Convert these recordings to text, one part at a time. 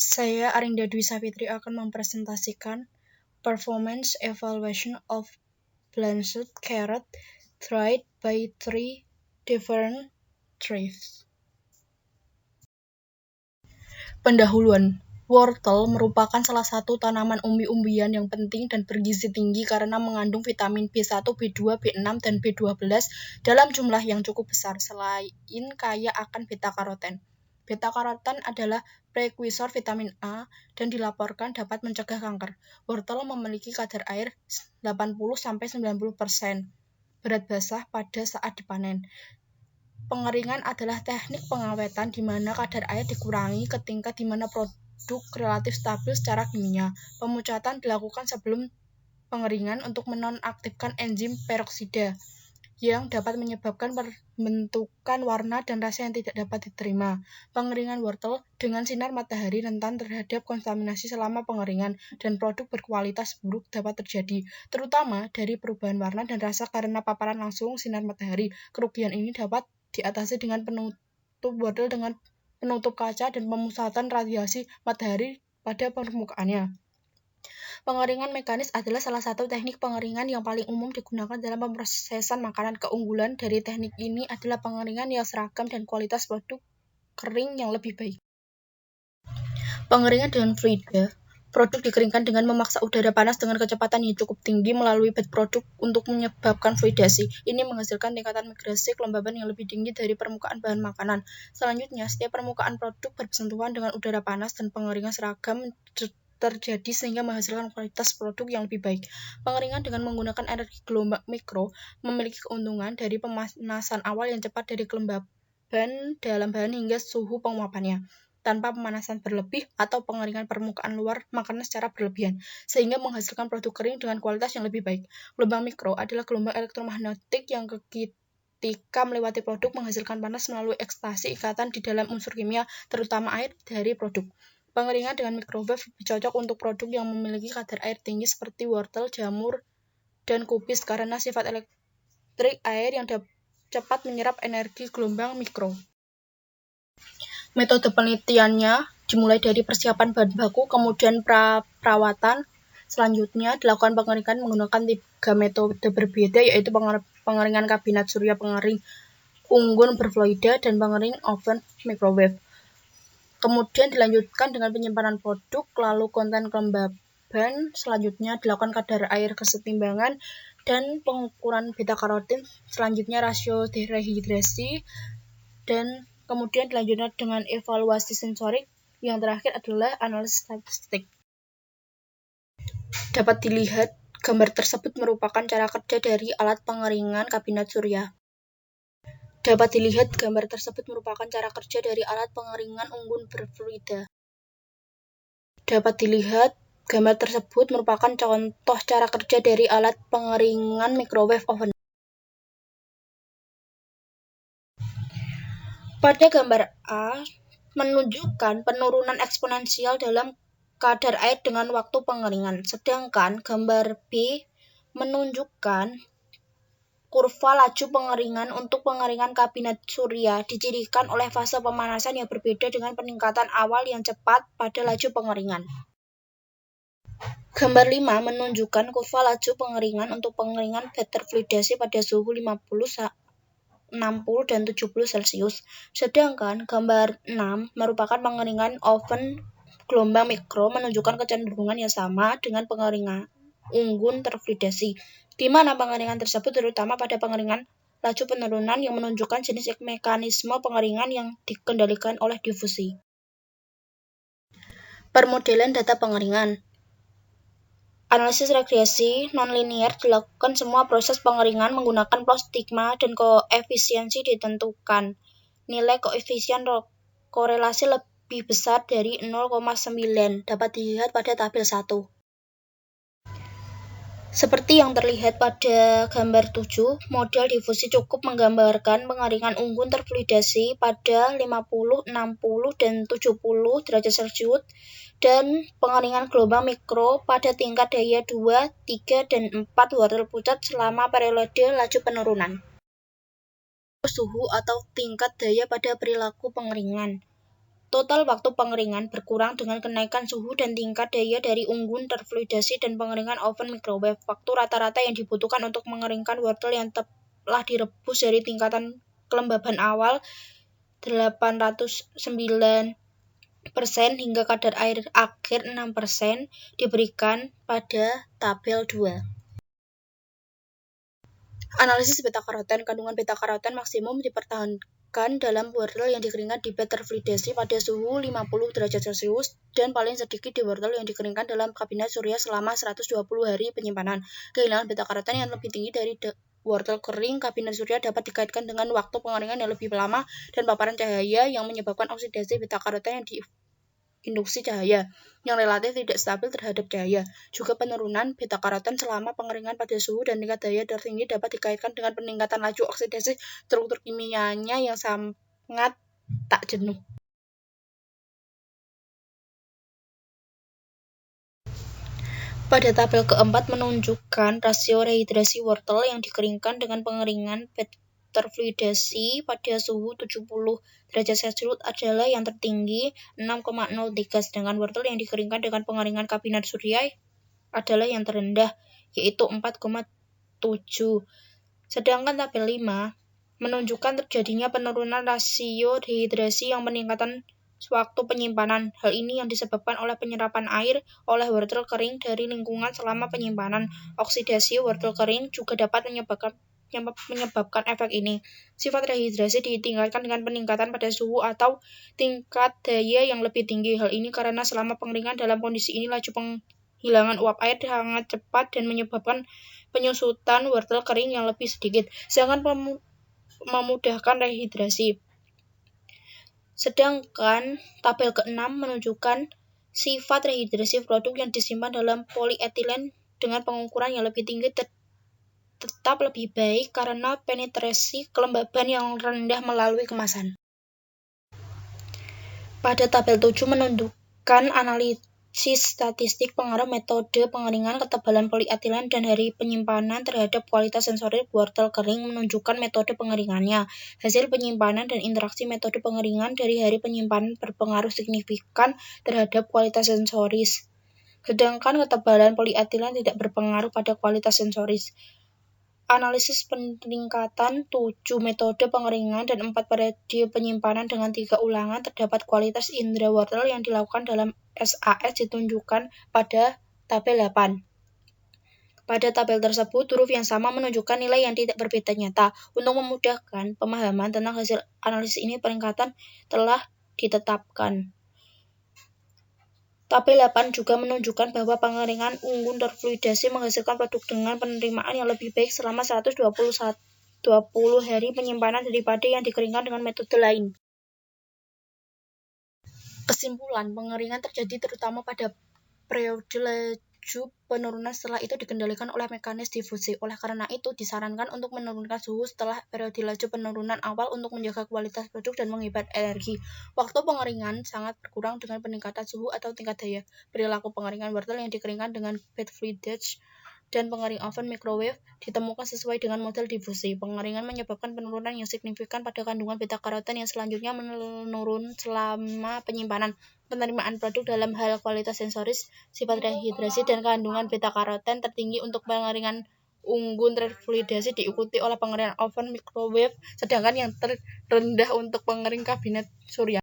Saya Arinda Dwi Savitri akan mempresentasikan Performance Evaluation of Blanched Carrot Tried by 3 Different Trees. Pendahuluan. Wortel merupakan salah satu tanaman umbi-umbian yang penting dan bergizi tinggi karena mengandung vitamin B1, B2, B6, dan B12 dalam jumlah yang cukup besar, selain kaya akan beta-karoten. Beta-karoten adalah prekursor vitamin A dan dilaporkan dapat mencegah kanker. Wortel memiliki kadar air 80–90% berat basah pada saat dipanen. Pengeringan adalah teknik pengawetan di mana kadar air dikurangi ke tingkat di mana produk relatif stabil secara kimia. Pemucatan dilakukan sebelum pengeringan untuk menonaktifkan enzim peroksida yang dapat menyebabkan pembentukan warna dan rasa yang tidak dapat diterima. Pengeringan wortel dengan sinar matahari rentan terhadap kontaminasi selama pengeringan dan produk berkualitas buruk dapat terjadi, terutama dari perubahan warna dan rasa karena paparan langsung sinar matahari. Kerugian ini dapat diatasi dengan penutup wortel dengan penutup kaca dan pemusatan radiasi matahari pada permukaannya. Pengeringan mekanis adalah salah satu teknik pengeringan yang paling umum digunakan dalam pemrosesan makanan. Keunggulan dari teknik ini adalah pengeringan yang seragam dan kualitas produk kering yang lebih baik. Pengeringan dengan fluida. Produk dikeringkan dengan memaksa udara panas dengan kecepatan yang cukup tinggi melalui bed produk untuk menyebabkan fluidasi. Ini menghasilkan tingkatan migrasi kelembaban yang lebih tinggi dari permukaan bahan makanan. Selanjutnya, setiap permukaan produk bersentuhan dengan udara panas dan pengeringan seragam terjadi sehingga menghasilkan kualitas produk yang lebih baik. Pengeringan dengan menggunakan energi gelombang mikro memiliki keuntungan dari pemanasan awal yang cepat dari kelembaban dalam bahan hingga suhu penguapannya, tanpa pemanasan berlebih atau pengeringan permukaan luar makanan secara berlebihan, sehingga menghasilkan produk kering dengan kualitas yang lebih baik. Gelombang mikro adalah gelombang elektromagnetik yang ketika melewati produk menghasilkan panas melalui ekstasi ikatan di dalam unsur kimia, terutama air, dari produk. Pengeringan dengan microwave lebih cocok untuk produk yang memiliki kadar air tinggi seperti wortel, jamur, dan kubis karena sifat elektrik air yang cepat menyerap energi gelombang mikro. Metode penelitiannya dimulai dari persiapan bahan baku, kemudian perawatan. Selanjutnya dilakukan pengeringan menggunakan 3 metode berbeda, yaitu pengeringan kabinet surya, pengering unggun berfluida, dan pengering oven microwave. Kemudian dilanjutkan dengan penyimpanan produk, lalu konten kelembaban. Selanjutnya dilakukan kadar air kesetimbangan dan pengukuran beta-karoten. Selanjutnya rasio rehidrasi, dan kemudian dilanjutkan dengan evaluasi sensorik. Yang terakhir adalah analisis statistik. Dapat dilihat, gambar tersebut merupakan cara kerja dari alat pengeringan kabinet surya. Dapat dilihat, gambar tersebut merupakan cara kerja dari alat pengeringan unggun berfluida. Dapat dilihat, gambar tersebut merupakan contoh cara kerja dari alat pengeringan microwave oven. Pada gambar A, menunjukkan penurunan eksponensial dalam kadar air dengan waktu pengeringan, sedangkan gambar B menunjukkan kurva laju pengeringan untuk pengeringan kabinet surya dicirikan oleh fase pemanasan yang berbeda dengan peningkatan awal yang cepat pada laju pengeringan. Gambar 5 menunjukkan kurva laju pengeringan untuk pengeringan butterfluidasi pada suhu 50, 60, dan 70 Celcius. Sedangkan gambar 6 merupakan pengeringan oven gelombang mikro menunjukkan kecenderungan yang sama dengan pengeringan unggun terfluidasi, di mana pengeringan tersebut terutama pada pengeringan laju penurunan yang menunjukkan jenis mekanisme pengeringan yang dikendalikan oleh difusi. Permodelan data pengeringan. Analisis regresi nonlinier dilakukan semua proses pengeringan menggunakan plot stigma dan koefisiensi ditentukan. Nilai koefisien korelasi lebih besar dari 0,9 dapat dilihat pada tabel 1. Seperti yang terlihat pada gambar 7, model difusi cukup menggambarkan pengeringan unggun terfluidasi pada 50, 60, dan 70 derajat Celcius dan pengeringan gelombang mikro pada tingkat daya 2, 3, dan 4 wortel pucat selama periode laju penurunan. Suhu atau tingkat daya pada perilaku pengeringan. Total waktu pengeringan berkurang dengan kenaikan suhu dan tingkat daya dari unggun terfluidasi dan pengeringan oven microwave. Waktu rata-rata yang dibutuhkan untuk mengeringkan wortel yang telah direbus dari tingkatan kelembaban awal 809% hingga kadar air akhir 6% diberikan pada tabel 2. Analisis beta-karoten. Kandungan beta-karoten maksimum dipertahankan dalam wortel yang dikeringkan di bed terfluidasi pada suhu 50 derajat Celcius dan paling sedikit di wortel yang dikeringkan dalam kabinet surya selama 120 hari penyimpanan. Kehilangan beta-karoten yang lebih tinggi dari wortel kering kabinet surya dapat dikaitkan dengan waktu pengeringan yang lebih lama dan paparan cahaya yang menyebabkan oksidasi beta-karoten yang induksi cahaya yang relatif tidak stabil terhadap cahaya. Juga penurunan beta-karoten selama pengeringan pada suhu dan tingkat daya tertinggi dapat dikaitkan dengan peningkatan laju oksidasi struktur kimianya yang sangat tak jenuh. Pada tabel keempat menunjukkan rasio rehidrasi wortel yang dikeringkan dengan pengeringan bed terfluidasi pada suhu 70 derajat Celcius adalah yang tertinggi 6,03, sedangkan wortel yang dikeringkan dengan pengeringan kabinet surya adalah yang terendah yaitu 4,7. Sedangkan tabel 5 menunjukkan terjadinya penurunan rasio dehidrasi yang meningkatkan waktu penyimpanan. Hal ini yang disebabkan oleh penyerapan air oleh wortel kering dari lingkungan selama penyimpanan. Oksidasi wortel kering juga dapat menyebabkan efek ini. Sifat rehidrasi ditingkatkan dengan peningkatan pada suhu atau tingkat daya yang lebih tinggi. Hal ini karena selama pengeringan dalam kondisi ini laju penghilangan uap air sangat cepat dan menyebabkan penyusutan wortel kering yang lebih sedikit, sedangkan memudahkan rehidrasi. Sedangkan tabel ke-6 menunjukkan sifat rehidrasi produk yang disimpan dalam polietilen dengan pengukuran yang lebih tinggi tetap lebih baik karena penetrasi kelembaban yang rendah melalui kemasan. Pada tabel 7 menunjukkan analisis statistik pengaruh metode pengeringan, ketebalan polietilen, dan hari penyimpanan terhadap kualitas sensoris wortel kering menunjukkan metode pengeringannya. Hasil penyimpanan dan interaksi metode pengeringan dari hari penyimpanan berpengaruh signifikan terhadap kualitas sensoris. Sedangkan ketebalan polietilen tidak berpengaruh pada kualitas sensoris. Analisis peningkatan 7 metode pengeringan dan 4 periode penyimpanan dengan 3 ulangan terdapat kualitas indera wortel yang dilakukan dalam SAS ditunjukkan pada tabel 8. Pada tabel tersebut, huruf yang sama menunjukkan nilai yang tidak berbeda nyata. Untuk memudahkan pemahaman tentang hasil analisis ini, peringkatan telah ditetapkan. Tabel 8 juga menunjukkan bahwa pengeringan unggun terfluidasi menghasilkan produk dengan penerimaan yang lebih baik selama 120 hari penyimpanan daripada yang dikeringkan dengan metode lain. Kesimpulan, pengeringan terjadi terutama pada periode laju penurunan setelah itu dikendalikan oleh mekanisme difusi. Oleh karena itu, disarankan untuk menurunkan suhu setelah periode laju penurunan awal untuk menjaga kualitas produk dan menghemat energi. Waktu pengeringan sangat berkurang dengan peningkatan suhu atau tingkat daya. Perilaku pengeringan wortel yang dikeringkan dengan bed fluidage dan pengering oven microwave ditemukan sesuai dengan model difusi. Pengeringan menyebabkan penurunan yang signifikan pada kandungan beta-karoten yang selanjutnya menurun selama penyimpanan. Penerimaan produk dalam hal kualitas sensoris, sifat rehidrasi, dan kandungan beta-karoten tertinggi untuk pengeringan unggun terfluidasi diikuti oleh pengeringan oven microwave, sedangkan yang terendah untuk pengering kabinet surya.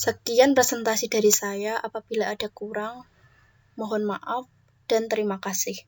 Sekian presentasi dari saya. Apabila ada kurang, mohon maaf dan terima kasih.